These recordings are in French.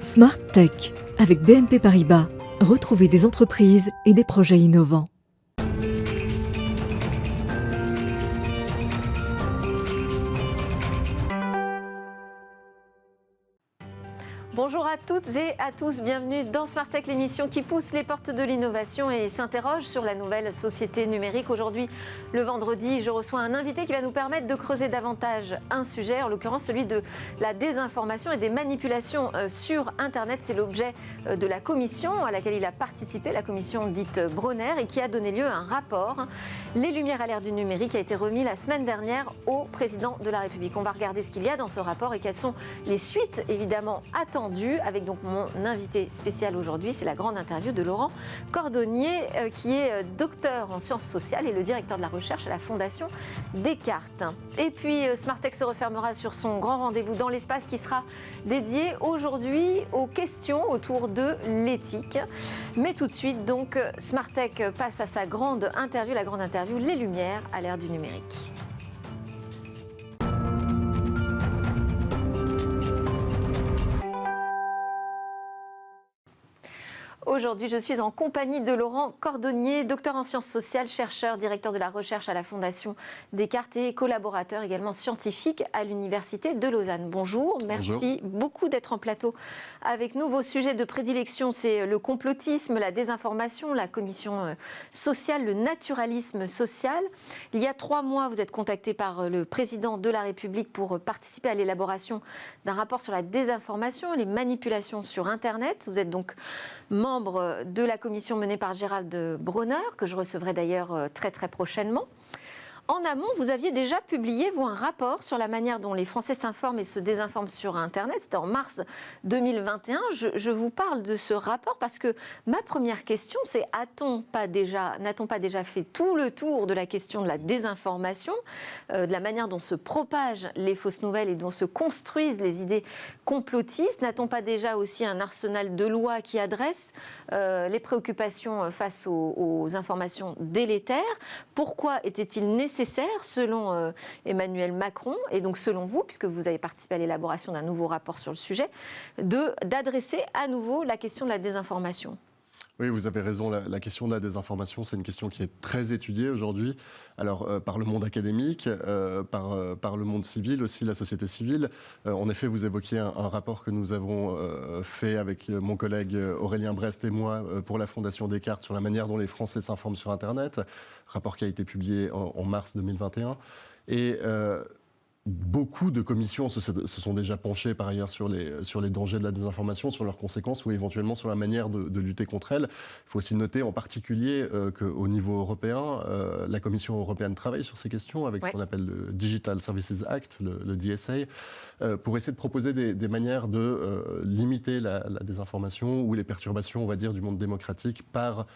Smart Tech avec BNP Paribas. Retrouvez des entreprises et des projets innovants. Bonjour à toutes et à tous, bienvenue dans Smart Tech, l'émission qui pousse les portes de l'innovation et s'interroge sur la nouvelle société numérique. Aujourd'hui, le vendredi, je reçois un invité qui va nous permettre de creuser davantage un sujet, en l'occurrence celui de la désinformation et des manipulations sur Internet. C'est l'objet de la commission à laquelle il a participé, la commission dite Bronner, et qui a donné lieu à un rapport. Les Lumières à l'ère du numérique a été remis la semaine dernière au président de la République. On va regarder ce qu'il y a dans ce rapport et quelles sont les suites évidemment attendues. Avec donc mon invité spécial aujourd'hui, c'est la grande interview de Laurent Cordonnier, qui est docteur en sciences sociales et le directeur de la recherche à la Fondation Descartes. Et puis Smart Tech se refermera sur son grand rendez-vous dans l'espace qui sera dédié aujourd'hui aux questions autour de l'éthique. Mais tout de suite, donc, Smart Tech passe à sa grande interview, la grande interview Les Lumières à l'ère du numérique. Aujourd'hui, je suis en compagnie de Laurent Cordonnier, docteur en sciences sociales, chercheur, directeur de la recherche à la Fondation Descartes et collaborateur également scientifique à l'Université de Lausanne. Bonjour, merci beaucoup d'être en plateau avec nous. Vos sujets de prédilection, c'est le complotisme, la désinformation, la cognition sociale, le naturalisme social. Il y a 3 mois, vous êtes contacté par le président de la République pour participer à l'élaboration d'un rapport sur la désinformation et les manipulations sur Internet. Vous êtes donc membre de la commission menée par Gérald Bronner, que je recevrai d'ailleurs très prochainement. En amont, vous aviez déjà publié, vous, un rapport sur la manière dont les Français s'informent et se désinforment sur Internet. C'était en mars 2021. Je vous parle de ce rapport parce que ma première question, c'est n'a-t-on pas déjà fait tout le tour de la question de la désinformation, de la manière dont se propagent les fausses nouvelles et dont se construisent les idées complotistes? N'a-t-on pas déjà aussi un arsenal de lois qui adresse les préoccupations face aux informations délétères? Pourquoi était-il nécessaire, selon Emmanuel Macron, et donc selon vous, puisque vous avez participé à l'élaboration d'un nouveau rapport sur le sujet, d'adresser à nouveau la question de la désinformation? Oui, vous avez raison, la question de la désinformation, c'est une question qui est très étudiée aujourd'hui, alors par le monde académique, par le monde civil aussi, la société civile. En effet, vous évoquiez un rapport que nous avons fait avec mon collègue Aurélien Brest et moi pour la Fondation Descartes sur la manière dont les Français s'informent sur Internet, rapport qui a été publié en mars 2021. Et beaucoup de commissions se sont déjà penchées par ailleurs sur les dangers de la désinformation, sur leurs conséquences ou éventuellement sur la manière de lutter contre elle. Il faut aussi noter en particulier qu'au niveau européen, la Commission européenne travaille sur ces questions avec ce qu'on appelle le Digital Services Act, le DSA, pour essayer de proposer des manières de limiter la désinformation ou les perturbations, on va dire, du monde démocratique par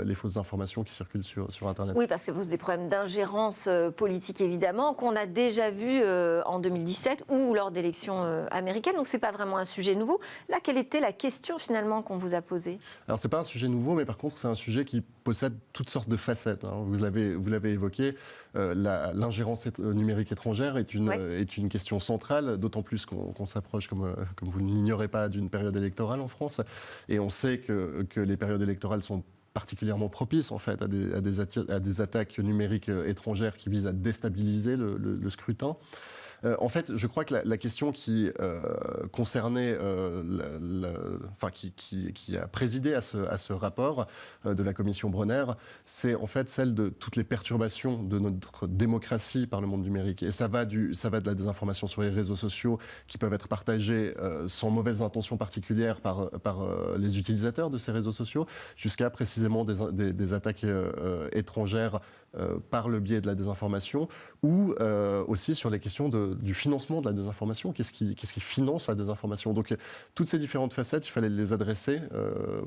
les fausses informations qui circulent sur Internet. Oui, parce que ça pose des problèmes d'ingérence politique, évidemment, qu'on a déjà vu en 2017 ou lors d'élections américaines. Donc, ce n'est pas vraiment un sujet nouveau. Là, quelle était la question, finalement, qu'on vous a posée? Alors, ce n'est pas un sujet nouveau, mais par contre, c'est un sujet qui possède toutes sortes de facettes. Vous l'avez évoqué, l'ingérence numérique étrangère est une question centrale, d'autant plus qu'on s'approche, comme vous ne l'ignorez pas, d'une période électorale en France. Et on sait que les périodes électorales sont particulièrement propice en fait à des attaques numériques étrangères qui visent à déstabiliser le scrutin. En fait, je crois que la question qui concernait, qui a présidé à ce rapport de la commission Bronner, c'est en fait celle de toutes les perturbations de notre démocratie par le monde numérique. Et ça va de la désinformation sur les réseaux sociaux qui peuvent être partagés sans mauvaise intention particulière par les utilisateurs de ces réseaux sociaux, jusqu'à précisément des attaques étrangères par le biais de la désinformation, ou aussi sur les questions du financement de la désinformation. Qu'est-ce qui finance la désinformation? Donc toutes ces différentes facettes, il fallait les adresser,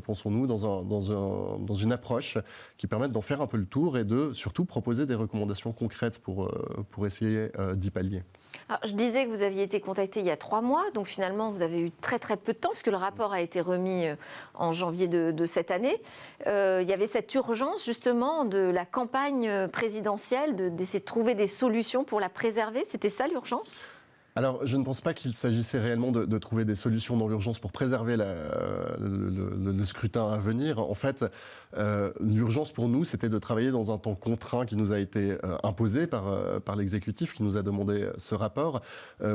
pensons-nous, dans une approche qui permette d'en faire un peu le tour et de surtout proposer des recommandations concrètes pour essayer d'y pallier. Alors, je disais que vous aviez été contacté il y a 3 mois, donc finalement vous avez eu très peu de temps, puisque le rapport a été remis en janvier de cette année. Il y avait cette urgence justement de la campagne présidentielle, d'essayer de trouver des solutions pour la préserver. C'était ça l'urgence ? Alors, je ne pense pas qu'il s'agissait réellement de trouver des solutions dans l'urgence pour préserver le scrutin à venir. En fait, l'urgence pour nous, c'était de travailler dans un temps contraint qui nous a été imposé par l'exécutif, qui nous a demandé ce rapport.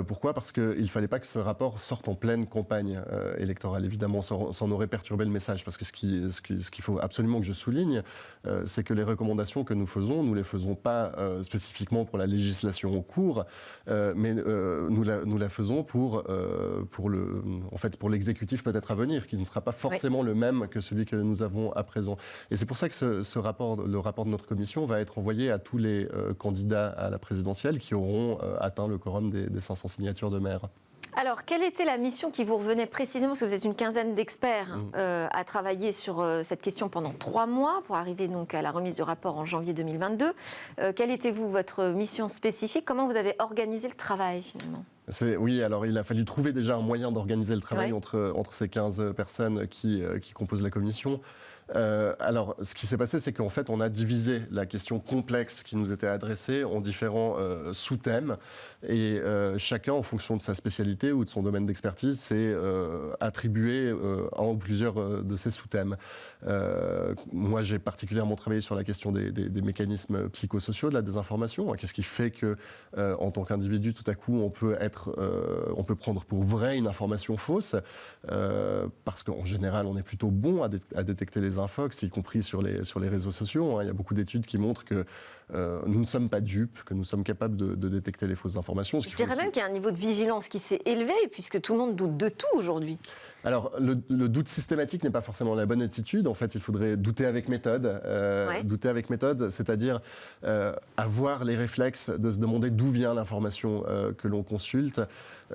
Pourquoi ? Parce qu'il ne fallait pas que ce rapport sorte en pleine campagne électorale. Évidemment, ça en aurait perturbé le message. Parce que ce qu'il faut absolument que je souligne, c'est que les recommandations que nous faisons, nous ne les faisons pas spécifiquement pour la législation en cours, mais nous la faisons pour l'exécutif peut-être à venir, qui ne sera pas forcément le même que celui que nous avons à présent. Et c'est pour ça que le rapport de notre commission va être envoyé à tous les candidats à la présidentielle qui auront atteint le quorum des 500 signatures de maires. Alors, quelle était la mission qui vous revenait précisément ? Parce que vous êtes une quinzaine d'experts à travailler sur cette question pendant 3 mois pour arriver donc à la remise du rapport en janvier 2022. Quelle était votre mission spécifique ? Comment vous avez organisé le travail finalement ? Oui, alors il a fallu trouver déjà un moyen d'organiser le travail entre ces 15 personnes qui composent la commission. Alors, ce qui s'est passé, c'est qu'en fait, on a divisé la question complexe qui nous était adressée en différents sous-thèmes. Et chacun, en fonction de sa spécialité ou de son domaine d'expertise, s'est attribué un ou plusieurs de ces sous-thèmes. Moi, j'ai particulièrement travaillé sur la question des mécanismes psychosociaux de la désinformation. Qu'est-ce qui fait que, en tant qu'individu, tout à coup, on peut prendre pour vrai une information fausse, parce qu'en général, on est plutôt bon à détecter les infox, y compris sur les réseaux sociaux. Il y a beaucoup d'études qui montrent que nous ne sommes pas dupes, que nous sommes capables de détecter les fausses informations. Je dirais même qu'il y a un niveau de vigilance qui s'est élevé, puisque tout le monde doute de tout aujourd'hui. Alors, le doute systématique n'est pas forcément la bonne attitude. En fait, il faudrait douter avec méthode. Douter avec méthode, c'est-à-dire avoir les réflexes de se demander d'où vient l'information que l'on consulte,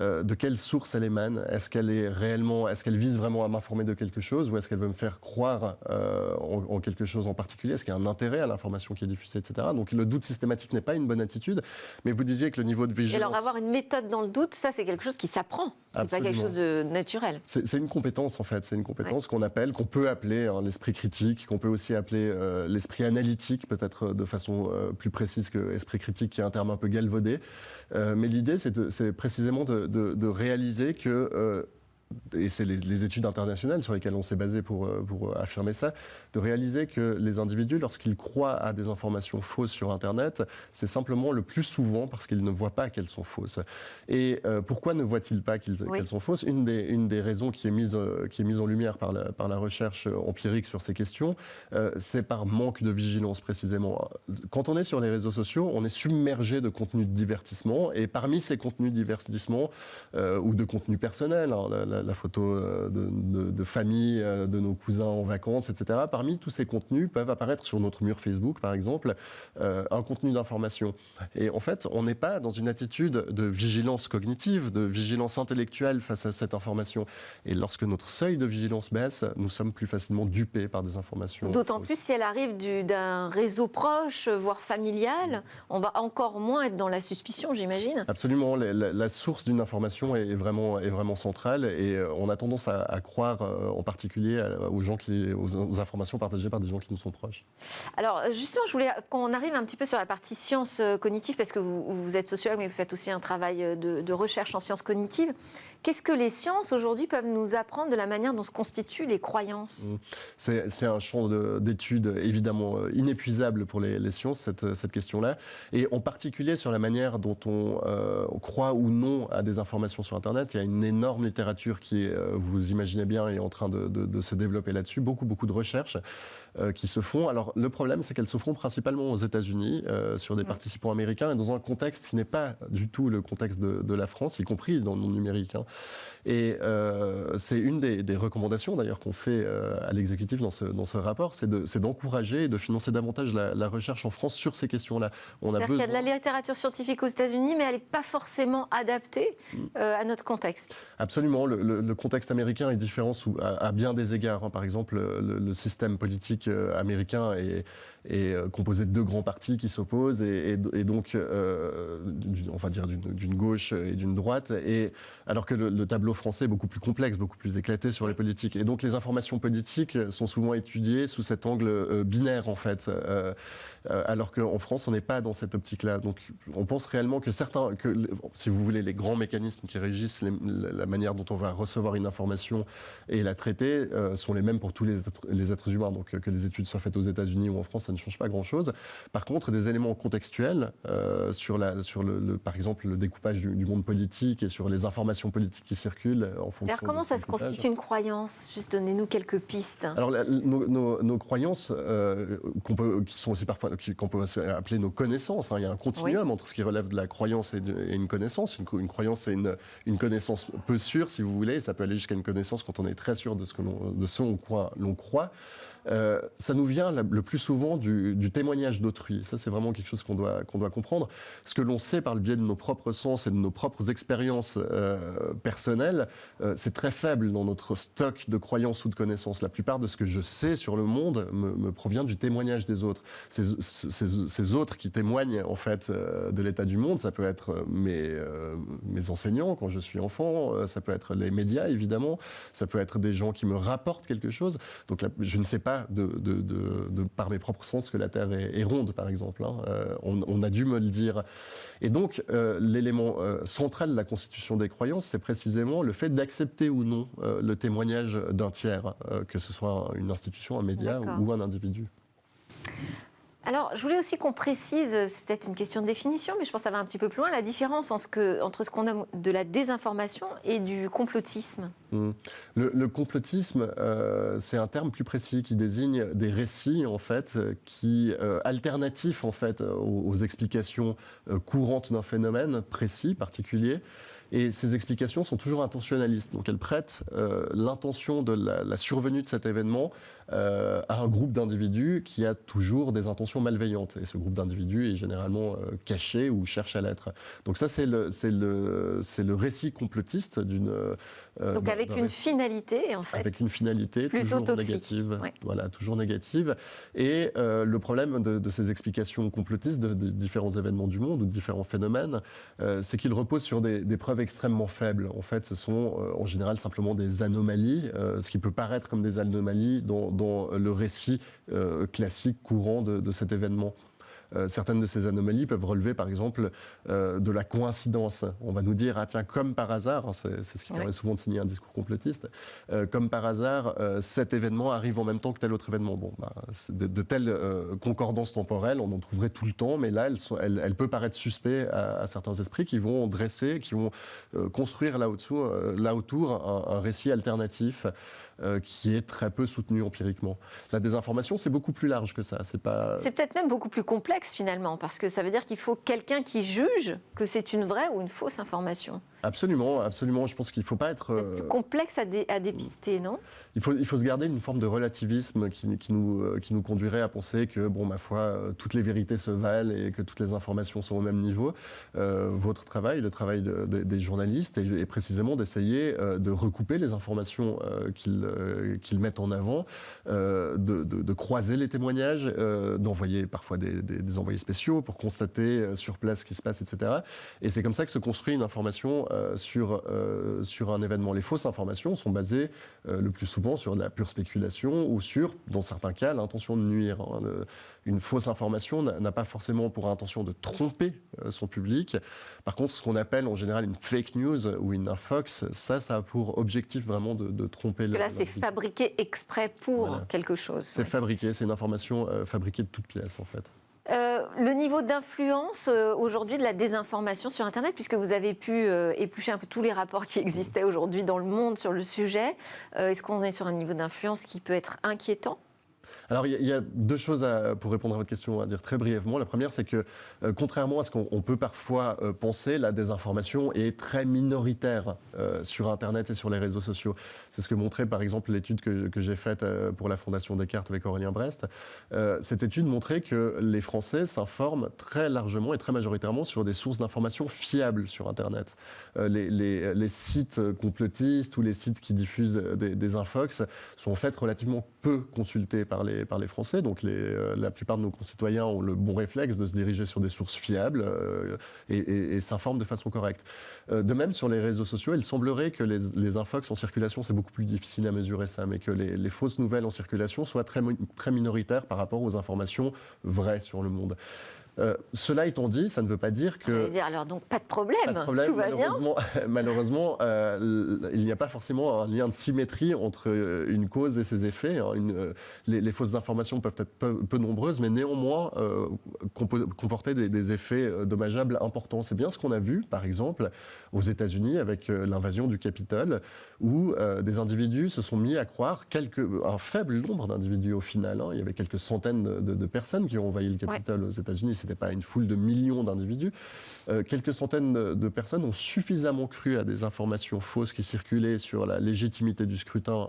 de quelle source elle émane. Est-ce qu'elle vise vraiment à m'informer de quelque chose, ou est-ce qu'elle veut me faire croire en quelque chose en particulier ? Est-ce qu'il y a un intérêt à l'information qui est diffusée, etc. Donc, le doute systématique n'est pas une bonne attitude. Mais vous disiez que le niveau de vigilance... Et alors, avoir une méthode dans le doute, ça, c'est quelque chose qui s'apprend. C'est pas quelque chose de naturel. C'est une compétence, en fait. C'est une compétence qu'on peut appeler l'esprit critique, qu'on peut aussi appeler l'esprit analytique, peut-être de façon plus précise que esprit critique, qui est un terme un peu galvaudé. Mais l'idée, c'est précisément de réaliser que... et c'est les études internationales sur lesquelles on s'est basé pour affirmer ça, de réaliser que les individus, lorsqu'ils croient à des informations fausses sur Internet, c'est simplement le plus souvent parce qu'ils ne voient pas qu'elles sont fausses. Et pourquoi ne voient-ils pas qu'elles sont fausses ? Une des raisons qui est mise en lumière par la recherche empirique sur ces questions, c'est par manque de vigilance précisément. Quand on est sur les réseaux sociaux, on est submergé de contenus de divertissement, et parmi ces contenus de divertissement ou de contenus personnels, la photo de famille, de nos cousins en vacances, etc. Parmi tous ces contenus peuvent apparaître sur notre mur Facebook, par exemple, un contenu d'information. Et en fait, on n'est pas dans une attitude de vigilance cognitive, de vigilance intellectuelle face à cette information. Et lorsque notre seuil de vigilance baisse, nous sommes plus facilement dupés par des informations. D'autant plus si elle arrive d'un réseau proche, voire familial, on va encore moins être dans la suspicion, j'imagine. Absolument. La source d'une information est vraiment centrale. Et on a tendance à croire en particulier aux informations partagées par des gens qui nous sont proches. Alors justement, je voulais qu'on arrive un petit peu sur la partie sciences cognitives, parce que vous êtes sociologue, mais vous faites aussi un travail de recherche en sciences cognitives. Qu'est-ce que les sciences aujourd'hui peuvent nous apprendre de la manière dont se constituent les croyances ? C'est un champ d'études évidemment inépuisable pour les sciences, cette question-là. Et en particulier sur la manière dont on croit ou non à des informations sur Internet. Il y a une énorme littérature qui, vous imaginez bien, est en train de se développer là-dessus. Beaucoup de recherches qui se font. Alors le problème, c'est qu'elles se font principalement aux États-Unis, sur des participants américains, et dans un contexte qui n'est pas du tout le contexte de la France, y compris dans le monde numérique. Et c'est une des recommandations d'ailleurs qu'on fait à l'exécutif dans ce rapport, c'est d'encourager et de financer davantage la recherche en France sur ces questions-là. C'est-à-dire qu'il y a de la littérature scientifique aux États-Unis, mais elle n'est pas forcément adaptée à notre contexte. Absolument. le contexte américain est différent à bien des égards. Hein. Par exemple, le système politique américain est composé de deux grands partis qui s'opposent et donc, on va dire, d'une gauche et d'une droite, alors que le tableau français est beaucoup plus complexe, beaucoup plus éclaté sur les politiques. Et donc les informations politiques sont souvent étudiées sous cet angle binaire, en fait, alors qu'en France, on n'est pas dans cette optique-là. Donc on pense réellement que si vous voulez, les grands mécanismes qui régissent la manière dont on va recevoir une information et la traiter sont les mêmes pour tous les êtres humains. Donc que les études soient faites aux États-Unis ou en France, ça ne change pas grand-chose. Par contre, des éléments contextuels par exemple, le découpage du monde politique et sur les informations politiques qui circulent en fonction. Alors comment ça se constitue une croyance? Juste donnez-nous quelques pistes. Alors nos croyances, qui sont aussi parfois qu'on peut appeler nos connaissances. Hein. Il y a un continuum entre ce qui relève de la croyance et une connaissance. Une croyance, c'est une connaissance peu sûre, si vous voulez. Ça peut aller jusqu'à une connaissance quand on est très sûr de ce en quoi l'on croit. Ça nous vient le plus souvent du témoignage d'autrui. Ça, c'est vraiment quelque chose qu'on doit comprendre. Ce que l'on sait par le biais de nos propres sens et de nos propres expériences personnelles, c'est très faible dans notre stock de croyances ou de connaissances. La plupart de ce que je sais sur le monde me provient du témoignage des autres. Ces autres qui témoignent en fait de l'état du monde, ça peut être mes enseignants quand je suis enfant, ça peut être les médias évidemment, ça peut être des gens qui me rapportent quelque chose. Donc là, je ne sais pas par mes propres sens que la Terre est ronde, par exemple. Hein. On a dû me le dire. Et donc, l'élément central de la constitution des croyances, c'est précisément le fait d'accepter ou non le témoignage d'un tiers, que ce soit une institution, un média ou un individu. Alors, je voulais aussi qu'on précise, c'est peut-être une question de définition, mais je pense que ça va un petit peu plus loin, la différence entre ce qu'on nomme de la désinformation et du complotisme. Le complotisme, c'est un terme plus précis qui désigne des récits, en fait, alternatifs, en fait, aux explications courantes d'un phénomène précis, particulier. Et ces explications sont toujours intentionnalistes. Donc elles prêtent l'intention de la survenue de cet événement à un groupe d'individus qui a toujours des intentions malveillantes. Et ce groupe d'individus est généralement caché ou cherche à l'être. Donc ça, c'est le récit complotiste d'une... Donc avec une finalité, en fait. Avec une finalité plutôt toujours toxique. Négative. Ouais. Voilà, toujours négative. Et le problème de ces explications complotistes de différents événements du monde ou de différents phénomènes, c'est qu'ils reposent sur des preuves extrêmement faibles. En fait, ce sont en général simplement des anomalies, ce qui peut paraître comme des anomalies dans le récit classique courant de cet événement. Certaines de ces anomalies peuvent relever, par exemple, de la coïncidence. On va nous dire, ah tiens, comme par hasard, hein, c'est ce qui permet souvent de signer un discours complotiste, comme par hasard, cet événement arrive en même temps que tel autre événement. Bon, de telles concordances temporelles, on en trouverait tout le temps, mais là, elle peut paraître suspect à certains esprits qui vont construire là autour un récit alternatif qui est très peu soutenu empiriquement. La désinformation, c'est beaucoup plus large que ça. C'est peut-être même beaucoup plus complexe finalement, parce que ça veut dire qu'il faut quelqu'un qui juge que c'est une vraie ou une fausse information. Absolument, absolument. Je pense qu'il ne faut pas être... C'est plus complexe à dépister, non ? Il faut se garder une forme de relativisme qui nous conduirait à penser que, bon, ma foi, toutes les vérités se valent et que toutes les informations sont au même niveau. Votre travail, le travail des journalistes, est précisément d'essayer de recouper les informations qu'ils mettent en avant, de croiser les témoignages, d'envoyer parfois des envoyés spéciaux pour constater sur place ce qui se passe, etc. Et c'est comme ça que se construit une information sur un événement. Les fausses informations sont basées le plus souvent sur de la pure spéculation ou sur, dans certains cas, l'intention de nuire. Une fausse information n'a pas forcément pour intention de tromper son public. Par contre, ce qu'on appelle en général une fake news ou une infox, ça a pour objectif vraiment de tromper. Parce que là, c'est fabriqué exprès pour quelque chose. C'est fabriqué, c'est une information fabriquée de toutes pièces, en fait. Le niveau d'influence aujourd'hui de la désinformation sur Internet, puisque vous avez pu éplucher un peu tous les rapports qui existaient aujourd'hui dans le monde sur le sujet, est-ce qu'on est sur un niveau d'influence qui peut être inquiétant ? Alors, il y a deux choses pour répondre à votre question à dire très brièvement. La première, c'est que, contrairement à ce qu'on peut parfois penser, la désinformation est très minoritaire sur Internet et sur les réseaux sociaux. C'est ce que montrait, par exemple, l'étude que j'ai faite pour la Fondation Descartes avec Aurélien Brest. Cette étude montrait que les Français s'informent très largement et très majoritairement sur des sources d'informations fiables sur Internet. Les sites complotistes ou les sites qui diffusent des infox sont en fait relativement peu consultés par les Français. Donc la plupart de nos concitoyens ont le bon réflexe de se diriger sur des sources fiables et s'informent de façon correcte. De même, sur les réseaux sociaux, il semblerait que les infox en circulation, c'est beaucoup plus difficile à mesurer ça, mais que les fausses nouvelles en circulation soient très minoritaires par rapport aux informations vraies sur le monde. Cela étant dit, ça ne veut pas dire que... On va dire alors donc pas de problème, tout va malheureusement, il n'y a pas forcément un lien de symétrie entre une cause et ses effets. Les fausses informations peuvent être peu nombreuses, mais néanmoins comporter des effets dommageables importants. C'est bien ce qu'on a vu, par exemple, aux États-Unis avec l'invasion du Capitole, où des individus se sont mis à croire, un faible nombre d'individus au final. Il y avait quelques centaines de personnes qui ont envahi le Capitole aux États-Unis. C'était pas une foule de millions d'individus. Quelques centaines de personnes ont suffisamment cru à des informations fausses qui circulaient sur la légitimité du scrutin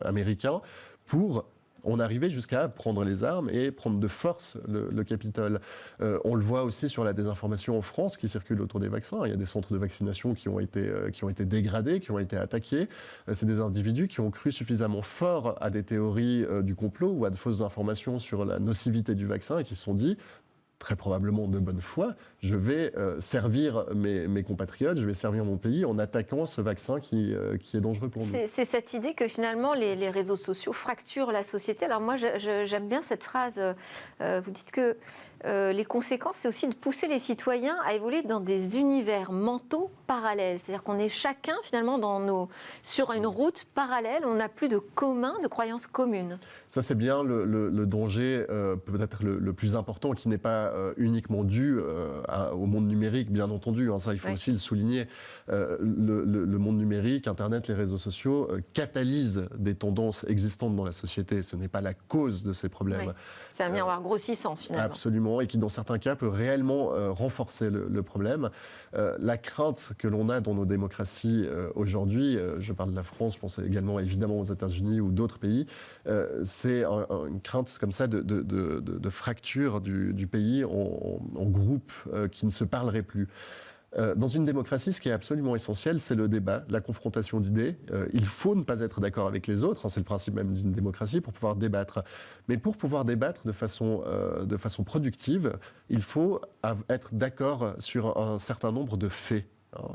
américain pour en arriver jusqu'à prendre les armes et prendre de force le Capitole. On le voit aussi sur la désinformation en France qui circule autour des vaccins. Il y a des centres de vaccination qui ont été dégradés, qui ont été attaqués. C'est des individus qui ont cru suffisamment fort à des théories du complot ou à de fausses informations sur la nocivité du vaccin et qui se sont dit, très probablement de bonne foi, je vais servir mes compatriotes, je vais servir mon pays en attaquant ce vaccin qui est dangereux pour nous. C'est cette idée que finalement les réseaux sociaux fracturent la société. Alors moi j'aime bien cette phrase, vous dites que les conséquences c'est aussi de pousser les citoyens à évoluer dans des univers mentaux parallèles. C'est-à-dire qu'on est chacun finalement sur une route parallèle, on n'a plus de commun, de croyances communes. Ça c'est bien le danger peut-être le plus important qui n'est pas uniquement dû au monde numérique, bien entendu. Ça, il faut aussi le souligner. Le monde numérique, Internet, les réseaux sociaux catalysent des tendances existantes dans la société. Ce n'est pas la cause de ces problèmes. Oui. C'est un miroir grossissant, finalement. Absolument, et qui, dans certains cas, peut réellement renforcer le problème. La crainte que l'on a dans nos démocraties aujourd'hui, je parle de la France, je pense également évidemment aux États-Unis ou d'autres pays, c'est une crainte comme ça de fracture du pays en groupes qui ne se parleraient plus. Dans une démocratie, ce qui est absolument essentiel, c'est le débat, la confrontation d'idées. Il faut ne pas être d'accord avec les autres, c'est le principe même d'une démocratie, pour pouvoir débattre. Mais pour pouvoir débattre de façon productive, il faut être d'accord sur un certain nombre de faits.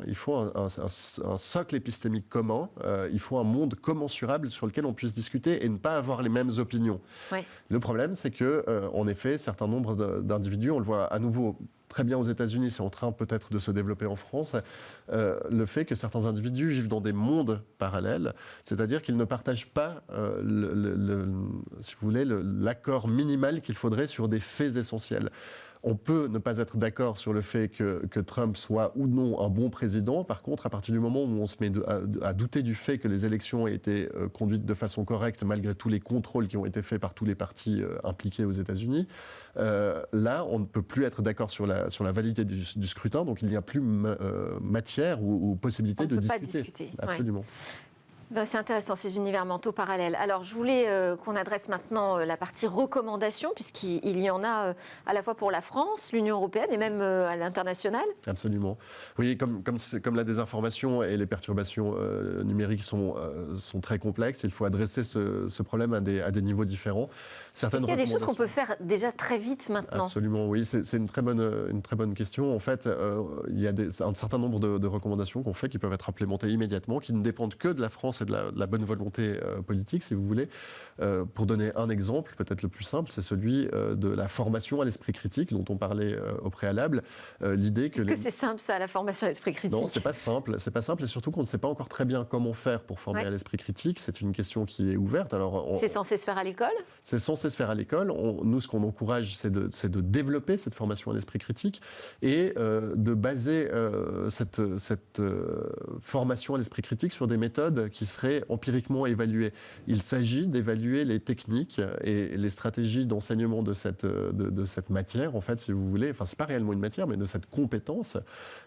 Il faut un socle épistémique commun, il faut un monde commensurable sur lequel on puisse discuter et ne pas avoir les mêmes opinions. Oui. Le problème, c'est que, en effet, certains nombres d'individus, on le voit à nouveau très bien aux États-Unis, c'est en train peut-être de se développer en France, le fait que certains individus vivent dans des mondes parallèles, c'est-à-dire qu'ils ne partagent pas, si vous voulez, l'accord minimal qu'il faudrait sur des faits essentiels. On peut ne pas être d'accord sur le fait que Trump soit ou non un bon président. Par contre, à partir du moment où on se met à douter du fait que les élections aient été conduites de façon correcte, malgré tous les contrôles qui ont été faits par tous les partis impliqués aux États-Unis, là, on ne peut plus être d'accord sur la validité du scrutin. Donc, il n'y a plus matière ou possibilité de discuter. On ne peut pas discuter. Absolument. Ouais. C'est intéressant, ces univers mentaux parallèles. Alors, je voulais qu'on adresse maintenant la partie recommandations, puisqu'il y en a à la fois pour la France, l'Union européenne et même à l'international. Absolument. Oui, comme la désinformation et les perturbations numériques sont très complexes, il faut adresser ce problème à des niveaux différents. Est-ce qu'il y a des choses qu'on peut faire déjà très vite maintenant ? Absolument, oui. C'est une très bonne question. En fait, il y a un certain nombre de recommandations qu'on fait qui peuvent être implémentées immédiatement, qui ne dépendent que de la France et de la bonne volonté politique, si vous voulez. Pour donner un exemple, peut-être le plus simple, c'est celui de la formation à l'esprit critique dont on parlait au préalable. L'idée que Est-ce que c'est simple, ça, la formation à l'esprit critique ? Non, c'est pas simple. C'est pas simple, et surtout qu'on ne sait pas encore très bien comment faire pour former à l'esprit critique. C'est une question qui est ouverte. Alors, c'est censé se faire à l'école ? C'est censé se faire à l'école. Nous, ce qu'on encourage, c'est de développer cette formation à l'esprit critique et de baser cette formation à l'esprit critique sur des méthodes qui qui serait empiriquement évalué. Il s'agit d'évaluer les techniques et les stratégies d'enseignement de cette matière, en fait, si vous voulez. Enfin, c'est pas réellement une matière, mais de cette compétence.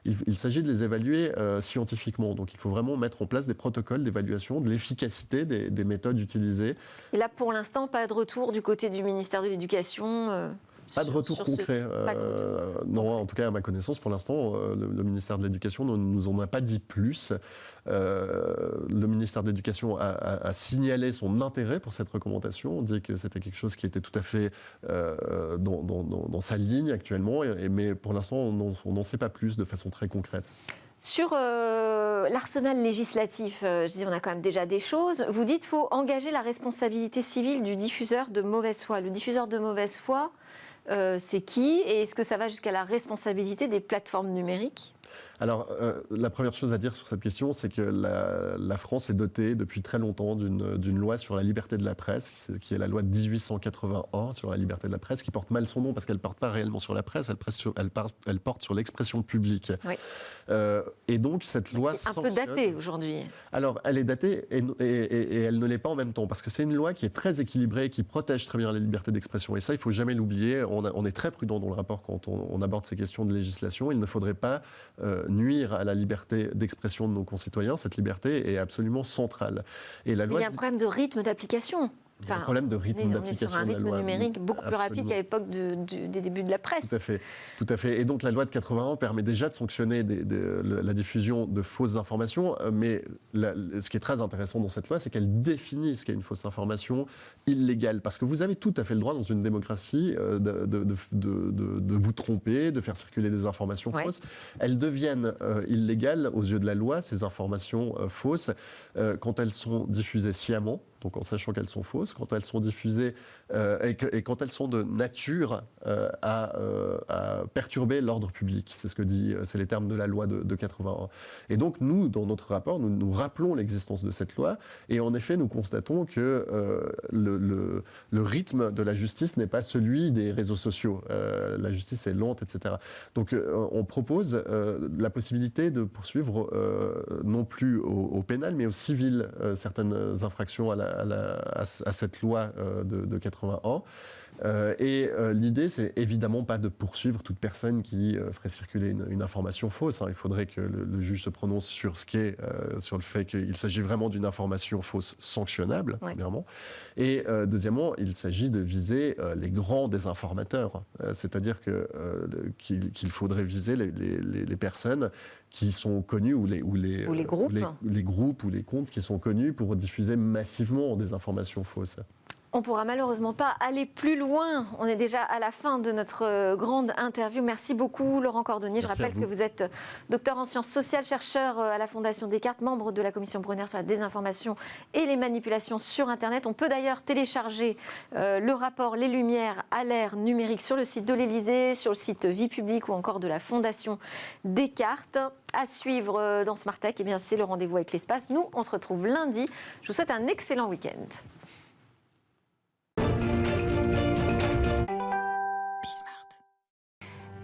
Il s'agit de les évaluer scientifiquement. Donc, il faut vraiment mettre en place des protocoles d'évaluation de l'efficacité des méthodes utilisées. Et là, pour l'instant, pas de retour du côté du ministère de l'Éducation pas de retour concret. Non, en tout cas, à ma connaissance, pour l'instant, le ministère de l'Éducation ne nous en a pas dit plus. Le ministère de l'Éducation a signalé son intérêt pour cette recommandation. On dit que c'était quelque chose qui était tout à fait dans sa ligne actuellement. Mais pour l'instant, on n'en sait pas plus de façon très concrète. Sur l'arsenal législatif, je dis on a quand même déjà des choses. Vous dites qu'il faut engager la responsabilité civile du diffuseur de mauvaise foi. Le diffuseur de mauvaise foi, c'est qui? Et est-ce que ça va jusqu'à la responsabilité des plateformes numériques? Alors, la première chose à dire sur cette question, c'est que la France est dotée depuis très longtemps d'une loi sur la liberté de la presse, qui est la loi de 1881 sur la liberté de la presse, qui porte mal son nom parce qu'elle ne porte pas réellement sur la presse, elle porte sur l'expression publique. Oui. Et donc, cette loi sanctionne... un peu datée aujourd'hui. Alors, elle est datée et elle ne l'est pas en même temps, parce que c'est une loi qui est très équilibrée, qui protège très bien les libertés d'expression. Et ça, il ne faut jamais l'oublier. On est très prudent dans le rapport quand on aborde ces questions de législation. Il ne faudrait pas nuire à la liberté d'expression de nos concitoyens. Cette liberté est absolument centrale. Et la loi... Il y a un problème de rythme d'application. Il y a un problème de rythme d'application de la loi. On est sur un rythme numérique beaucoup plus rapide qu'à l'époque des débuts de la presse. Tout à fait. Et donc la loi de 81 permet déjà de sanctionner la diffusion de fausses informations, mais ce qui est très intéressant dans cette loi, c'est qu'elle définit ce qu'est une fausse information illégale. Parce que vous avez tout à fait le droit dans une démocratie de vous tromper, de faire circuler des informations fausses. Elles deviennent illégales aux yeux de la loi, ces informations fausses, quand elles sont diffusées sciemment, donc en sachant qu'elles sont fausses, quand elles sont diffusées et quand elles sont de nature à perturber l'ordre public. C'est les termes de la loi de 81. Et donc nous, dans notre rapport, nous rappelons l'existence de cette loi et en effet, nous constatons que le rythme de la justice n'est pas celui des réseaux sociaux. La justice est lente, etc. Donc on propose la possibilité de poursuivre non plus au pénal, mais au civil certaines infractions à cette loi de 81. Et l'idée, c'est évidemment pas de poursuivre toute personne qui ferait circuler une information fausse. Il faudrait que le juge se prononce sur le fait qu'il s'agit vraiment d'une information fausse sanctionnable, premièrement. Et deuxièmement, il s'agit de viser les grands désinformateurs. C'est-à-dire qu'il faudrait viser les personnes qui sont connues ou les groupes. Les groupes ou les comptes qui sont connus pour diffuser massivement des informations fausses. On ne pourra malheureusement pas aller plus loin. On est déjà à la fin de notre grande interview. Merci beaucoup, Laurent Cordonnier. Je rappelle que vous êtes docteur en sciences sociales, chercheur à la Fondation Descartes, membre de la commission Brunner sur la désinformation et les manipulations sur Internet. On peut d'ailleurs télécharger le rapport Les Lumières à l'ère numérique sur le site de l'Élysée, sur le site Vie Publique ou encore de la Fondation Descartes. À suivre dans Smart Tech, c'est le rendez-vous avec l'espace. Nous, on se retrouve lundi. Je vous souhaite un excellent week-end.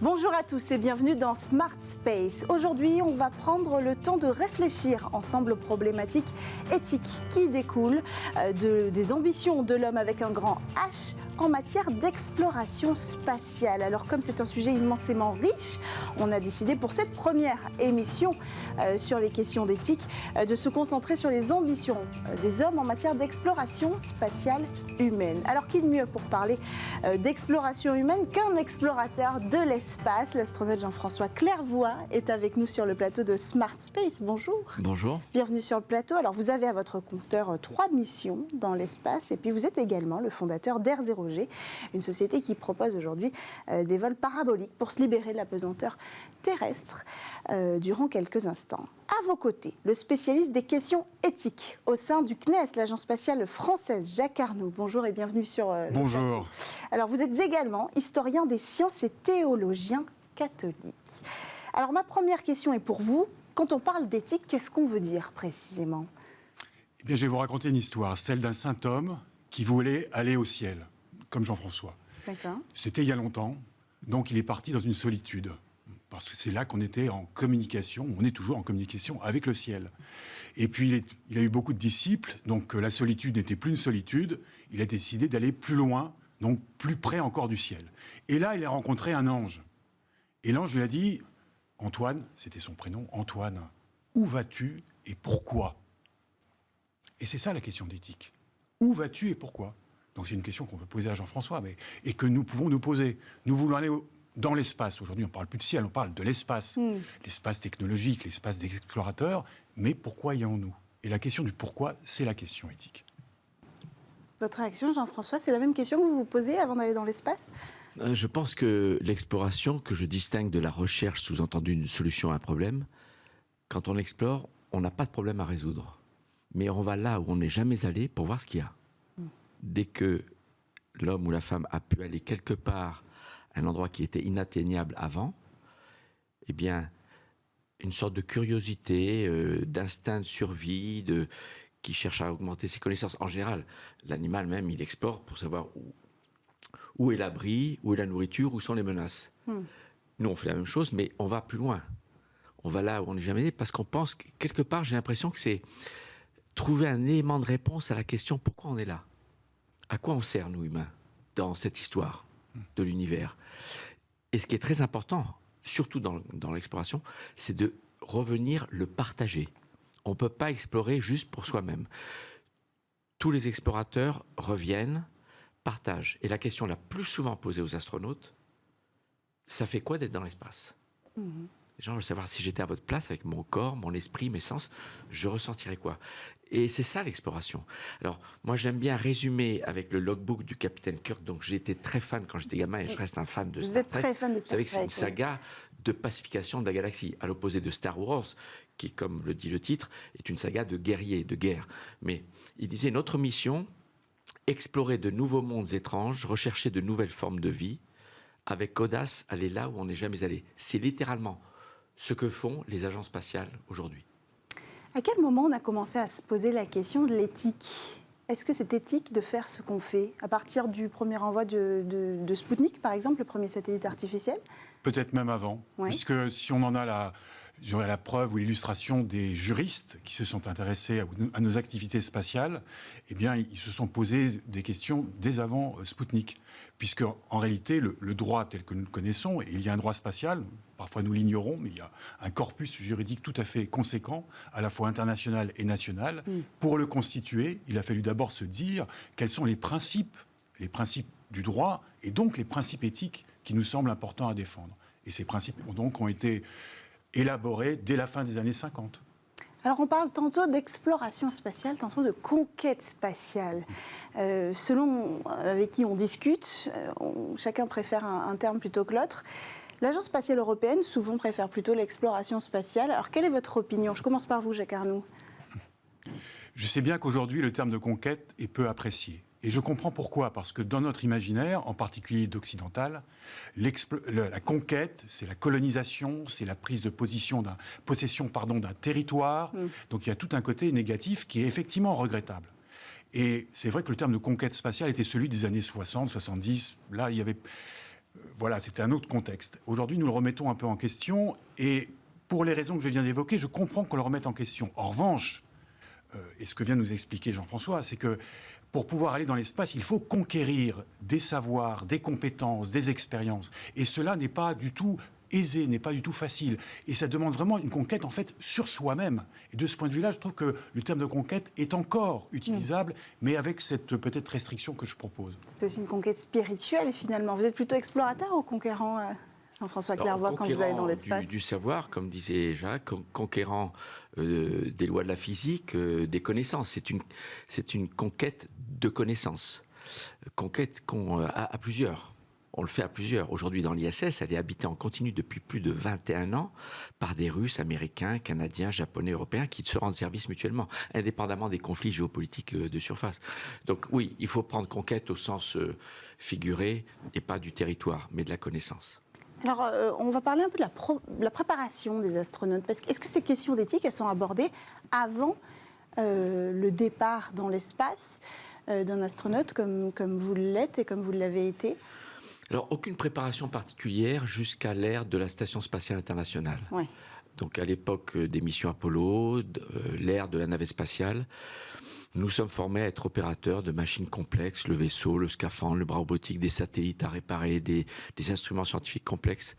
Bonjour à tous et bienvenue dans Smart Space. Aujourd'hui, on va prendre le temps de réfléchir ensemble aux problématiques éthiques qui découlent des ambitions de l'homme avec un grand H en matière d'exploration spatiale. Alors comme c'est un sujet immensément riche, on a décidé pour cette première émission sur les questions d'éthique de se concentrer sur les ambitions des hommes en matière d'exploration spatiale humaine. Alors qui de mieux pour parler d'exploration humaine qu'un explorateur de l'espace? L'astronaute Jean-François Clairvoy est avec nous sur le plateau de Smart Space. Bonjour. Bonjour. Bienvenue sur le plateau. Alors vous avez à votre compteur 3 missions dans l'espace et puis vous êtes également le fondateur d'Air0G, une société qui propose aujourd'hui des vols paraboliques pour se libérer de la pesanteur terrestre durant quelques instants. À vos côtés, le spécialiste des questions éthiques au sein du CNES, l'agence spatiale française, Jacques Arnaud. Bonjour et bienvenue sur le Bonjour. plateau. Alors vous êtes également historien des sciences et théologien catholique. Alors ma première question est pour vous. Quand on parle d'éthique, qu'est-ce qu'on veut dire précisément? Eh bien, je vais vous raconter une histoire, celle d'un saint homme qui voulait aller au ciel, comme Jean-François. D'accord. C'était il y a longtemps, donc il est parti dans une solitude, parce que c'est là qu'on était en communication, on est toujours en communication avec le ciel. Et puis, il a eu beaucoup de disciples, donc la solitude n'était plus une solitude. Il a décidé d'aller plus loin, donc plus près encore du ciel. Et là, il a rencontré un ange. Et l'ange lui a dit, Antoine, c'était son prénom, Antoine, où vas-tu et pourquoi? Et c'est ça la question d'éthique. Où vas-tu et pourquoi? Donc c'est une question qu'on peut poser à Jean-François, et que nous pouvons nous poser. Nous voulons aller dans l'espace. Aujourd'hui, on ne parle plus de ciel, on parle de l'espace. L'espace technologique, l'espace des explorateurs. Mais pourquoi y allons-nous? Et la question du pourquoi, c'est la question éthique. Votre réaction, Jean-François, c'est la même question que vous vous posez avant d'aller dans l'espace? Je pense que l'exploration, que je distingue de la recherche, sous-entendu une solution à un problème, quand on explore, on n'a pas de problème à résoudre. Mais on va là où on n'est jamais allé pour voir ce qu'il y a. Dès que l'homme ou la femme a pu aller quelque part à un endroit qui était inatteignable avant, eh bien, une sorte de curiosité, d'instinct de survie, qui cherche à augmenter ses connaissances. En général, l'animal même, il explore pour savoir où est l'abri, où est la nourriture, où sont les menaces. Nous, on fait la même chose, mais on va plus loin. On va là où on n'est jamais allé, parce qu'on pense, quelque part, j'ai l'impression que c'est trouver un élément de réponse à la question pourquoi on est là. À quoi on sert, nous, humains, dans cette histoire de l'univers? Et ce qui est très important, surtout dans l'exploration, c'est de revenir le partager. On ne peut pas explorer juste pour soi-même. Tous les explorateurs reviennent, partagent. Et la question la plus souvent posée aux astronautes, ça fait quoi d'être dans l'espace? Les gens veulent savoir si j'étais à votre place, avec mon corps, mon esprit, mes sens, je ressentirais quoi? Et c'est ça l'exploration. Alors, moi j'aime bien résumer avec le logbook du capitaine Kirk, donc j'ai été très fan quand j'étais gamin et je reste un fan de Star Trek. Vous êtes très fan de Star Trek. Vous savez que c'est une saga de pacification de la galaxie, à l'opposé de Star Wars, qui, comme le dit le titre, est une saga de guerriers, de guerre. Mais il disait, notre mission, explorer de nouveaux mondes étranges, rechercher de nouvelles formes de vie, avec audace, aller là où on n'est jamais allé. C'est littéralement ce que font les agences spatiales aujourd'hui. À quel moment on a commencé à se poser la question de l'éthique? Est-ce que c'est éthique de faire ce qu'on fait? À partir du premier envoi de Sputnik, par exemple, le premier satellite artificiel? Peut-être même avant, puisque si on en a la preuve ou l'illustration des juristes qui se sont intéressés à nos activités spatiales, eh bien, ils se sont posés des questions dès avant Sputnik. Puisque, en réalité, le droit tel que nous le connaissons, et il y a un droit spatial, parfois nous l'ignorons, mais il y a un corpus juridique tout à fait conséquent, à la fois international et national. Pour le constituer, il a fallu d'abord se dire quels sont les principes du droit, et donc les principes éthiques qui nous semblent importants à défendre. Et ces principes ont été élaborés dès la fin des années 50. Alors on parle tantôt d'exploration spatiale, tantôt de conquête spatiale. Selon avec qui on discute, chacun préfère un terme plutôt que l'autre. L'Agence spatiale européenne souvent préfère plutôt l'exploration spatiale. Alors quelle est votre opinion? Je commence par vous, Jacques Arnoux. Je sais bien qu'aujourd'hui le terme de conquête est peu apprécié. Et je comprends pourquoi, parce que dans notre imaginaire, en particulier d'occidental, la conquête, c'est la colonisation, c'est la prise de possession d'un territoire. Donc il y a tout un côté négatif qui est effectivement regrettable. Et c'est vrai que le terme de conquête spatiale était celui des années 60, 70. Là, il y avait... Voilà, c'était un autre contexte. Aujourd'hui, nous le remettons un peu en question. Et pour les raisons que je viens d'évoquer, je comprends qu'on le remette en question. En revanche, et ce que vient de nous expliquer Jean-François, c'est que pour pouvoir aller dans l'espace, il faut conquérir des savoirs, des compétences, des expériences. Et cela n'est pas du tout aisé, n'est pas du tout facile. Et ça demande vraiment une conquête, en fait, sur soi-même. Et de ce point de vue-là, je trouve que le terme de conquête est encore utilisable, mais avec cette peut-être restriction que je propose. C'est Du savoir, comme disait Jacques, conquérant des lois de la physique, des connaissances. C'est une conquête de connaissances. Conquête à plusieurs. On le fait à plusieurs. Aujourd'hui, dans l'ISS, elle est habitée en continu depuis plus de 21 ans par des Russes, Américains, Canadiens, Japonais, Européens qui se rendent service mutuellement, indépendamment des conflits géopolitiques de surface. Donc oui, il faut prendre conquête au sens figuré et pas du territoire, mais de la connaissance. Alors, on va parler un peu de la préparation des astronautes. Est-ce que ces questions d'éthique, elles sont abordées avant le départ dans l'espace d'un astronaute comme vous l'êtes et comme vous l'avez été? Alors, aucune préparation particulière jusqu'à l'ère de la Station spatiale internationale. Oui. Donc à l'époque des missions Apollo, l'ère de la navette spatiale, nous sommes formés à être opérateurs de machines complexes, le vaisseau, le scaphandre, le bras robotique, des satellites à réparer, des instruments scientifiques complexes.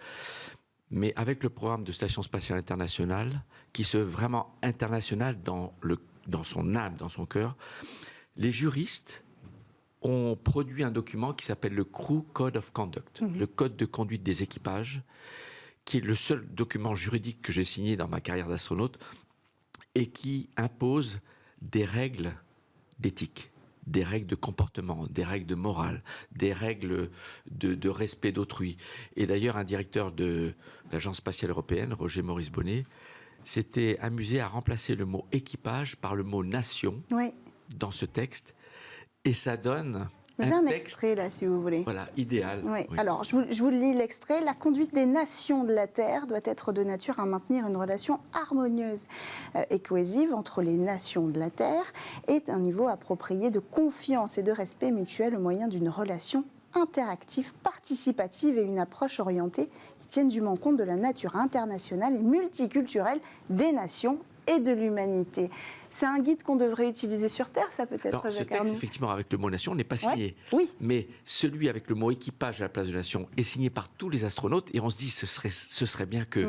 Mais avec le programme de Station spatiale internationale, qui se veut vraiment international dans son âme, dans son cœur, les juristes ont produit un document qui s'appelle le Crew Code of Conduct, le code de conduite des équipages, qui est le seul document juridique que j'ai signé dans ma carrière d'astronaute et qui impose des règles d'éthique, des règles de comportement, des règles de morale, des règles de respect d'autrui. Et d'ailleurs, un directeur de l'Agence spatiale européenne, Roger Maurice Bonnet, s'était amusé à remplacer le mot équipage par le mot nation dans ce texte. Et ça donne... J'ai un extrait là, si vous voulez. Voilà, idéal. Oui. Oui. Alors, je vous lis l'extrait. La conduite des nations de la Terre doit être de nature à maintenir une relation harmonieuse et cohésive entre les nations de la Terre et un niveau approprié de confiance et de respect mutuel au moyen d'une relation interactive, participative et une approche orientée qui tienne dûment compte de la nature internationale et multiculturelle des nations et de l'humanité. C'est un guide qu'on devrait utiliser sur Terre, ça peut-être, Alors, ce Jacques texte, Arnoux. effectivement, avec le mot nation, n'est pas signé. Oui. Mais celui avec le mot équipage à la place de nation est signé par tous les astronautes. Et on se dit, ce serait bien que,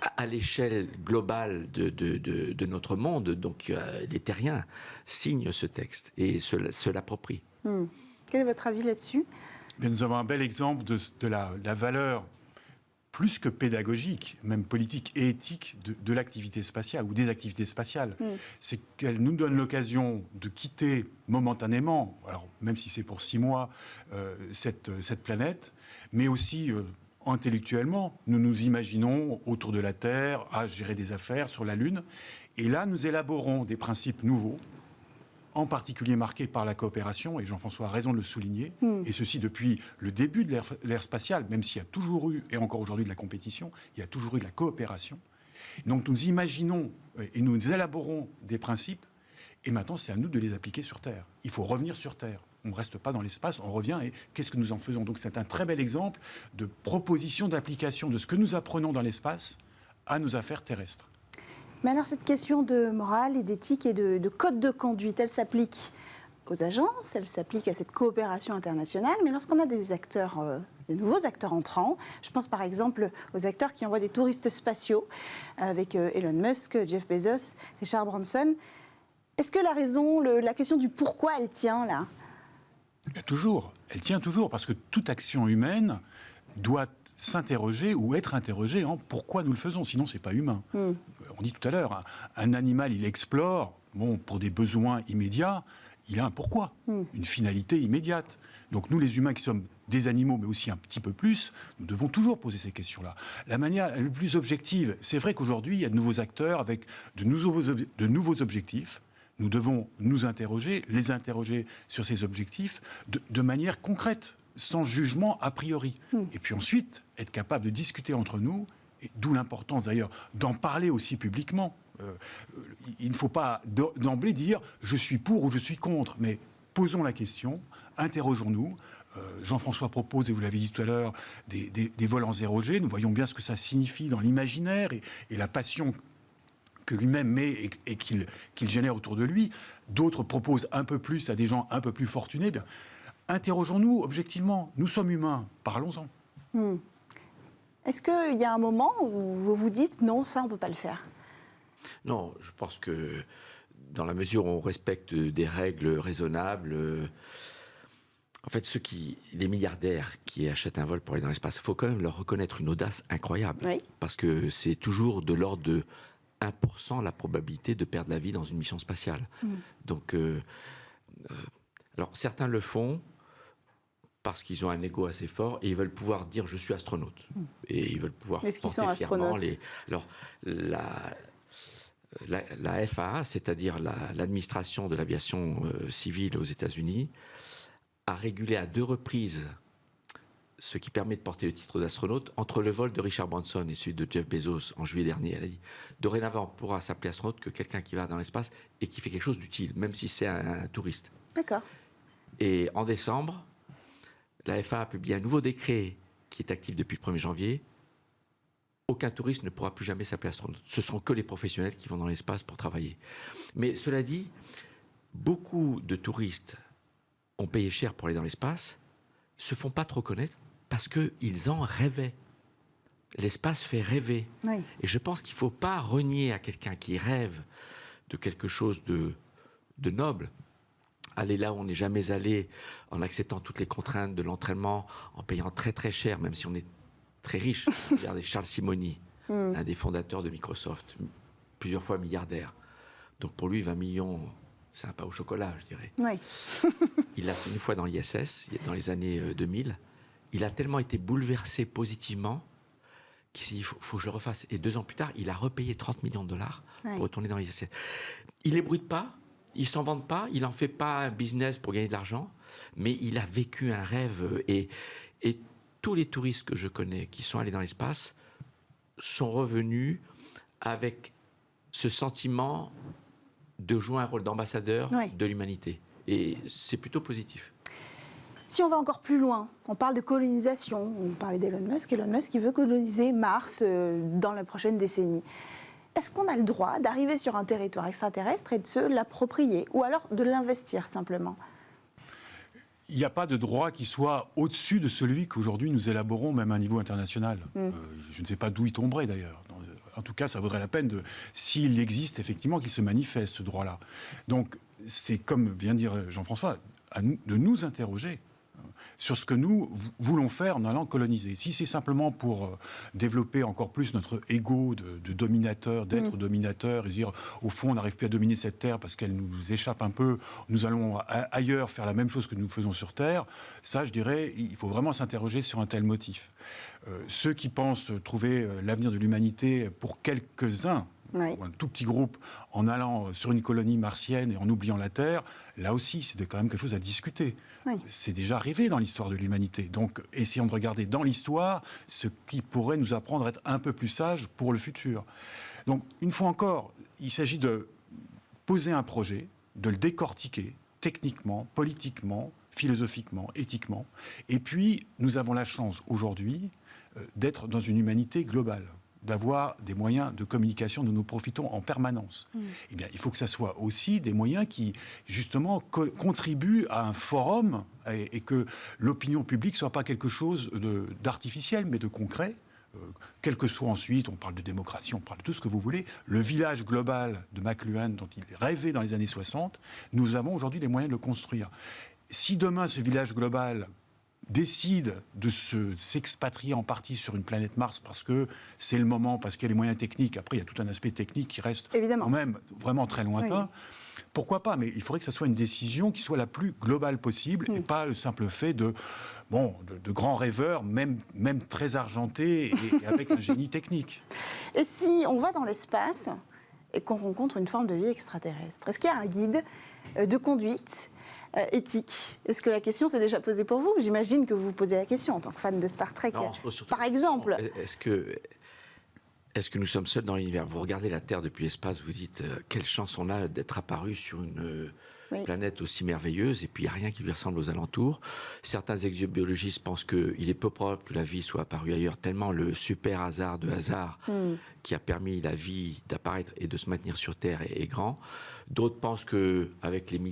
à l'échelle globale de notre monde, donc les terriens, signent ce texte et se l'approprient. Quel est votre avis là-dessus ? Bien, nous avons un bel exemple de la valeur plus que pédagogique, même politique et éthique de l'activité spatiale ou des activités spatiales. C'est qu'elle nous donne l'occasion de quitter momentanément, alors même si c'est pour 6 mois, cette planète, mais aussi intellectuellement. Nous nous imaginons autour de la Terre à gérer des affaires sur la Lune. Et là, nous élaborons des principes nouveaux, en particulier marqué par la coopération, et Jean-François a raison de le souligner, et ceci depuis le début de l'ère spatiale, même s'il y a toujours eu, et encore aujourd'hui, de la compétition, il y a toujours eu de la coopération. Donc nous imaginons et nous élaborons des principes, et maintenant c'est à nous de les appliquer sur Terre. Il faut revenir sur Terre. On ne reste pas dans l'espace, on revient, et qu'est-ce que nous en faisons? Donc c'est un très bel exemple de proposition d'application de ce que nous apprenons dans l'espace à nos affaires terrestres. Mais alors cette question de morale et d'éthique et de code de conduite, elle s'applique aux agences, elle s'applique à cette coopération internationale, mais lorsqu'on a des acteurs, de nouveaux acteurs entrants, je pense par exemple aux acteurs qui envoient des touristes spatiaux avec Elon Musk, Jeff Bezos, Richard Branson, est-ce que la raison, la question du pourquoi elle tient là? Toujours, elle tient toujours, parce que toute action humaine doit s'interroger ou être interrogée en pourquoi nous le faisons, sinon c'est pas humain. On dit tout à l'heure, un animal il explore, pour des besoins immédiats, il a un pourquoi, une finalité immédiate. Donc nous les humains qui sommes des animaux, mais aussi un petit peu plus, nous devons toujours poser ces questions-là. La manière la plus objective, c'est vrai qu'aujourd'hui il y a de nouveaux acteurs avec de nouveaux objectifs. Nous devons nous interroger, les interroger sur ces objectifs de manière concrète, sans jugement a priori. Et puis ensuite, être capable de discuter entre nous, et d'où l'importance d'ailleurs d'en parler aussi publiquement. Il ne faut pas d'emblée dire « je suis pour » ou « je suis contre », mais posons la question, interrogeons-nous. Jean-François propose, et vous l'avez dit tout à l'heure, des vols en 0G. Nous voyons bien ce que ça signifie dans l'imaginaire et la passion que lui-même met et qu'il génère autour de lui. D'autres proposent un peu plus à des gens un peu plus fortunés. Bien, interrogeons-nous objectivement. Nous sommes humains, parlons-en. Est-ce qu'il y a un moment où vous vous dites non, ça on ne peut pas le faire? Non, je pense que dans la mesure où on respecte des règles raisonnables, en fait, les milliardaires qui achètent un vol pour aller dans l'espace, il faut quand même leur reconnaître une audace incroyable. Oui. Parce que c'est toujours de l'ordre de 1% la probabilité de perdre la vie dans une mission spatiale. Donc, alors certains le font parce qu'ils ont un ego assez fort et ils veulent pouvoir dire je suis astronaute. Et ils veulent pouvoir Est-ce qu'ils porter sont fièrement astronautes? Alors, la FAA, c'est-à-dire l'administration de l'aviation civile aux États-Unis, a régulé à 2 reprises ce qui permet de porter le titre d'astronaute. Entre le vol de Richard Branson et celui de Jeff Bezos en juillet dernier, elle a dit dorénavant, on pourra s'appeler astronaute que quelqu'un qui va dans l'espace et qui fait quelque chose d'utile, même si c'est un touriste. D'accord. Et en décembre, la FAA a publié un nouveau décret qui est actif depuis le 1er janvier, aucun touriste ne pourra plus jamais s'appeler astronaute. Ce seront que les professionnels qui vont dans l'espace pour travailler. Mais cela dit, beaucoup de touristes ont payé cher pour aller dans l'espace, se font pas trop connaître parce qu'ils en rêvaient. L'espace fait rêver. Oui. Et je pense qu'il ne faut pas renier à quelqu'un qui rêve de quelque chose de noble, aller là où on n'est jamais allé, en acceptant toutes les contraintes de l'entraînement, en payant très très cher, même si on est très riche. Regardez Charles Simonyi, un des fondateurs de Microsoft, plusieurs fois milliardaire. Donc pour lui, 20 millions, c'est un pain au chocolat, je dirais. Oui. Il l'a fait une fois dans l'ISS, dans les années 2000. Il a tellement été bouleversé positivement qu'il s'est dit, il faut que je le refasse. Et 2 ans plus tard, il a repayé 30 millions de dollars pour retourner dans l'ISS. Il n'ébruite pas, il ne s'en vante pas, il n'en fait pas un business pour gagner de l'argent, mais il a vécu un rêve. Et tous les touristes que je connais qui sont allés dans l'espace sont revenus avec ce sentiment de jouer un rôle d'ambassadeur de l'humanité. Et c'est plutôt positif. Si on va encore plus loin, on parle de colonisation, on parlait d'Elon Musk qui veut coloniser Mars dans la prochaine décennie. Est-ce qu'on a le droit d'arriver sur un territoire extraterrestre et de se l'approprier, ou alors de l'investir simplement ? Il n'y a pas de droit qui soit au-dessus de celui qu'aujourd'hui nous élaborons, même à un niveau international. Je ne sais pas d'où il tomberait d'ailleurs. En tout cas, ça vaudrait la peine, s'il existe effectivement, qu'il se manifeste ce droit-là. Donc, c'est comme vient de dire Jean-François, de nous interroger sur ce que nous voulons faire en allant coloniser. Si c'est simplement pour développer encore plus notre ego de dominateur, d'être dominateur, et dire au fond on n'arrive plus à dominer cette terre parce qu'elle nous échappe un peu, nous allons ailleurs faire la même chose que nous faisons sur Terre, ça je dirais, il faut vraiment s'interroger sur un tel motif. Ceux qui pensent trouver l'avenir de l'humanité pour quelques-uns, ou un tout petit groupe, en allant sur une colonie martienne et en oubliant la Terre, là aussi, c'était quand même quelque chose à discuter. C'est déjà arrivé dans l'histoire de l'humanité. Donc, essayons de regarder dans l'histoire ce qui pourrait nous apprendre à être un peu plus sages pour le futur. Donc, une fois encore, il s'agit de poser un projet, de le décortiquer techniquement, politiquement, philosophiquement, éthiquement. Et puis, nous avons la chance aujourd'hui d'être dans une humanité globale, d'avoir des moyens de communication dont nous profitons en permanence. Eh bien, il faut que ça soit aussi des moyens qui, justement, contribuent à un forum et que l'opinion publique ne soit pas quelque chose d'artificiel, mais de concret. Quel que soit ensuite, on parle de démocratie, on parle de tout ce que vous voulez, le village global de McLuhan, dont il rêvait dans les années 60, nous avons aujourd'hui les moyens de le construire. Si demain, ce village global décide de s'expatrier en partie sur une planète Mars parce que c'est le moment, parce qu'il y a les moyens techniques. Après, il y a tout un aspect technique qui reste quand même vraiment très lointain. Pourquoi pas ? Mais il faudrait que ça soit une décision qui soit la plus globale possible et pas le simple fait de grands rêveurs, même très argentés et avec un génie technique. Et si on va dans l'espace et qu'on rencontre une forme de vie extraterrestre, est-ce qu'il y a un guide de conduite éthique? Est-ce que la question s'est déjà posée pour vous? J'imagine que vous vous posez la question en tant que fan de Star Trek. Non, par exemple. Est-ce que nous sommes seuls dans l'univers? Vous regardez la Terre depuis l'espace, vous dites quelle chance on a d'être apparu sur une planète aussi merveilleuse, et puis il n'y a rien qui lui ressemble aux alentours. Certains exobiologistes pensent qu'il est peu probable que la vie soit apparue ailleurs, tellement le super hasard de hasard qui a permis la vie d'apparaître et de se maintenir sur Terre est grand. D'autres pensent qu'avec les des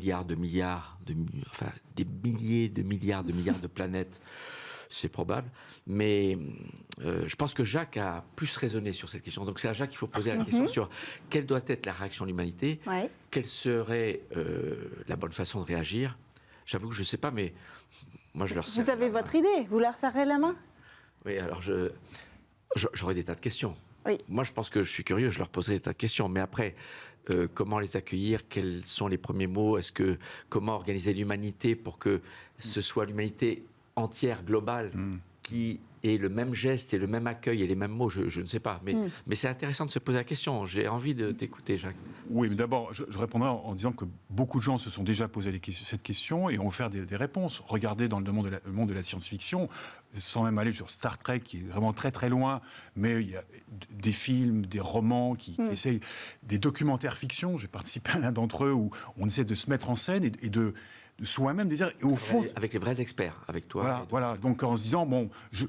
milliers de milliards de planètes, c'est probable. Mais je pense que Jacques a plus raisonné sur cette question. Donc c'est à Jacques qu'il faut poser la question sur quelle doit être la réaction de l'humanité, quelle serait la bonne façon de réagir. J'avoue que je ne sais pas, mais moi je leur serre. Vous avez votre idée, vous leur serrez la main? Oui, alors j'aurais des tas de questions. Oui. Moi je pense que je suis curieux, je leur poserai des tas de questions. Mais après, comment les accueillir? Quels sont les premiers mots? Comment organiser l'humanité pour que ce soit l'humanité entière, globale, qui ait le même geste et le même accueil et les mêmes mots, je ne sais pas. Mais c'est intéressant de se poser la question. J'ai envie de t'écouter, Jacques. Oui, mais d'abord, je répondrai en disant que beaucoup de gens se sont déjà posé cette question et ont offert des réponses. Regardez dans le monde de la science-fiction, sans même aller sur Star Trek, qui est vraiment très très loin, mais il y a des films, des romans qui essayent, des documentaires fiction. J'ai participé à l'un d'entre eux où on essaie de se mettre en scène et de soi-même des erreurs. Et au fond, Avec les vrais experts, avec toi. voilà. Donc en se disant, bon, je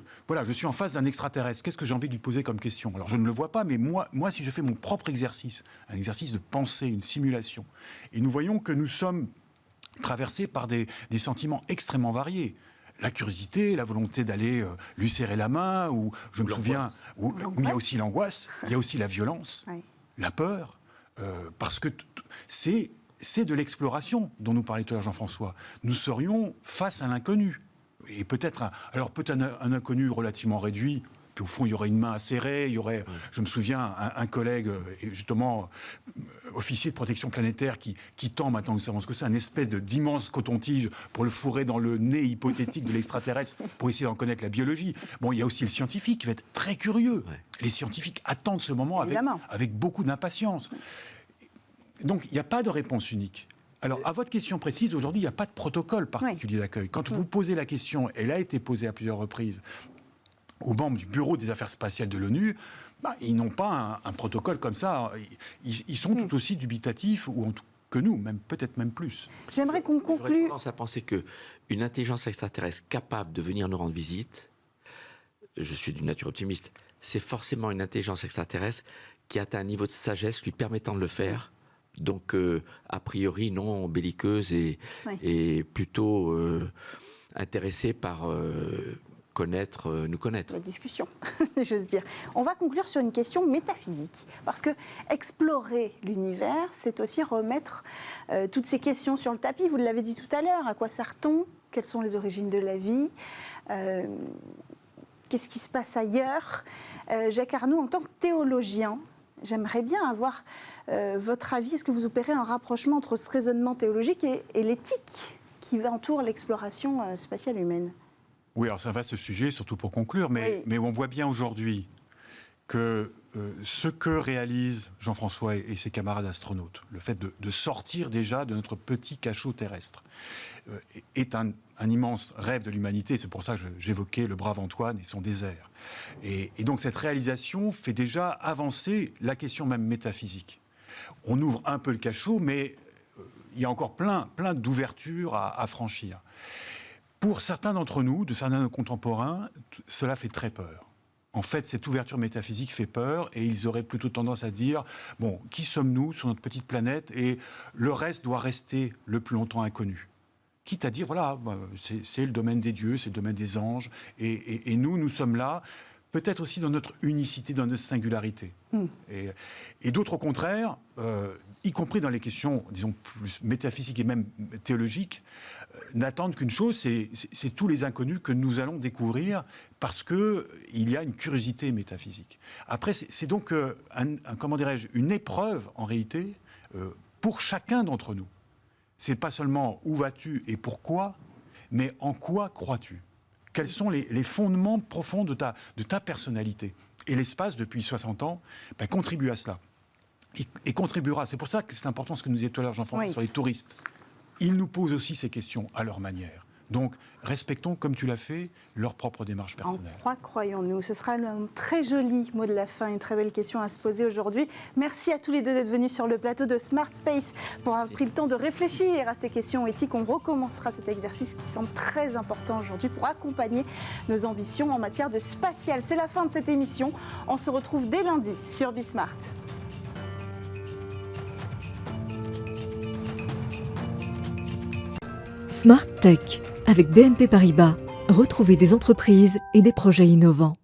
suis en face d'un extraterrestre, qu'est-ce que j'ai envie de lui poser comme question? Alors je ne le vois pas, mais moi, si je fais mon propre exercice, un exercice de pensée, une simulation, et nous voyons que nous sommes traversés par des sentiments extrêmement variés. La curiosité, la volonté d'aller lui serrer la main, ou je me souviens, mais il y a aussi l'angoisse, il y a aussi la violence, la peur, parce que c'est de l'exploration dont nous parlait tout à l'heure Jean-François. Nous serions face à l'inconnu. Et peut-être un inconnu relativement réduit. Puis au fond, il y aurait une main à serrer, il y aurait, je me souviens, un collègue, justement, officier de protection planétaire, qui tend, maintenant que nous savons ce que c'est, un espèce d'immense coton-tige pour le fourrer dans le nez hypothétique de l'extraterrestre, pour essayer d'en connaître la biologie. Bon, il y a aussi le scientifique qui va être très curieux. Ouais. Les scientifiques attendent ce moment avec beaucoup d'impatience. Donc, il n'y a pas de réponse unique. Alors, à votre question précise, aujourd'hui, il n'y a pas de protocole particulier d'accueil. Quand vous posez la question, elle a été posée à plusieurs reprises aux membres du Bureau des Affaires spatiales de l'ONU, ils n'ont pas un protocole comme ça. Ils sont tout aussi dubitatifs, que nous, peut-être même plus. J'aimerais qu'on conclue. J'aurais tendance à penser qu'une intelligence extraterrestre capable de venir nous rendre visite, je suis d'une nature optimiste, c'est forcément une intelligence extraterrestre qui atteint un niveau de sagesse lui permettant de le faire. Donc, a priori, non belliqueuse et plutôt intéressée par nous connaître. La discussion, j'ose dire. On va conclure sur une question métaphysique. Parce que explorer l'univers, c'est aussi remettre toutes ces questions sur le tapis. Vous l'avez dit tout à l'heure. À quoi sert-on? Quelles sont les origines de la vie? Qu'est-ce qui se passe ailleurs? Jacques Arnoult, en tant que théologien, j'aimerais bien avoir votre avis. Est-ce que vous opérez un rapprochement entre ce raisonnement théologique et l'éthique qui entoure l'exploration spatiale humaine? Oui, alors c'est un vaste sujet, surtout pour conclure, mais on voit bien aujourd'hui que ce que réalisent Jean-François et ses camarades astronautes, le fait de sortir déjà de notre petit cachot terrestre, est un immense rêve de l'humanité. C'est pour ça que j'évoquais le brave Antoine et son désert. Et donc cette réalisation fait déjà avancer la question même métaphysique. On ouvre un peu le cachot, mais il y a encore plein d'ouvertures à franchir. Pour certains d'entre nous, de certains de nos contemporains, cela fait très peur. En fait, cette ouverture métaphysique fait peur et ils auraient plutôt tendance à dire « Bon, qui sommes-nous sur notre petite planète et le reste doit rester le plus longtemps inconnu ». Quitte à dire « Voilà, c'est le domaine des dieux, c'est le domaine des anges et nous sommes là ». Peut-être aussi dans notre unicité, dans notre singularité. Et d'autres, au contraire, y compris dans les questions, disons, plus métaphysiques et même théologiques, n'attendent qu'une chose, c'est tous les inconnus que nous allons découvrir parce qu'il y a une curiosité métaphysique. Après, c'est donc, comment dirais-je, une épreuve, en réalité, pour chacun d'entre nous. C'est pas seulement où vas-tu et pourquoi, mais en quoi crois-tu ? Quels sont les fondements profonds de ta personnalité? Et l'espace, depuis 60 ans, contribue à cela. Et contribuera. C'est pour ça que c'est important ce que nous disait tout à l'heure Jean-François sur les touristes. Ils nous posent aussi ces questions à leur manière. Donc, respectons, comme tu l'as fait, leur propre démarche personnelle. En quoi croyons-nous? Ce sera un très joli mot de la fin, une très belle question à se poser aujourd'hui. Merci à tous les deux d'être venus sur le plateau de Smart Space pour avoir pris le temps de réfléchir à ces questions éthiques. On recommencera cet exercice qui semble très important aujourd'hui pour accompagner nos ambitions en matière de spatial. C'est la fin de cette émission. On se retrouve dès lundi sur Bismart. Smart Tech avec BNP Paribas. Retrouvez des entreprises et des projets innovants.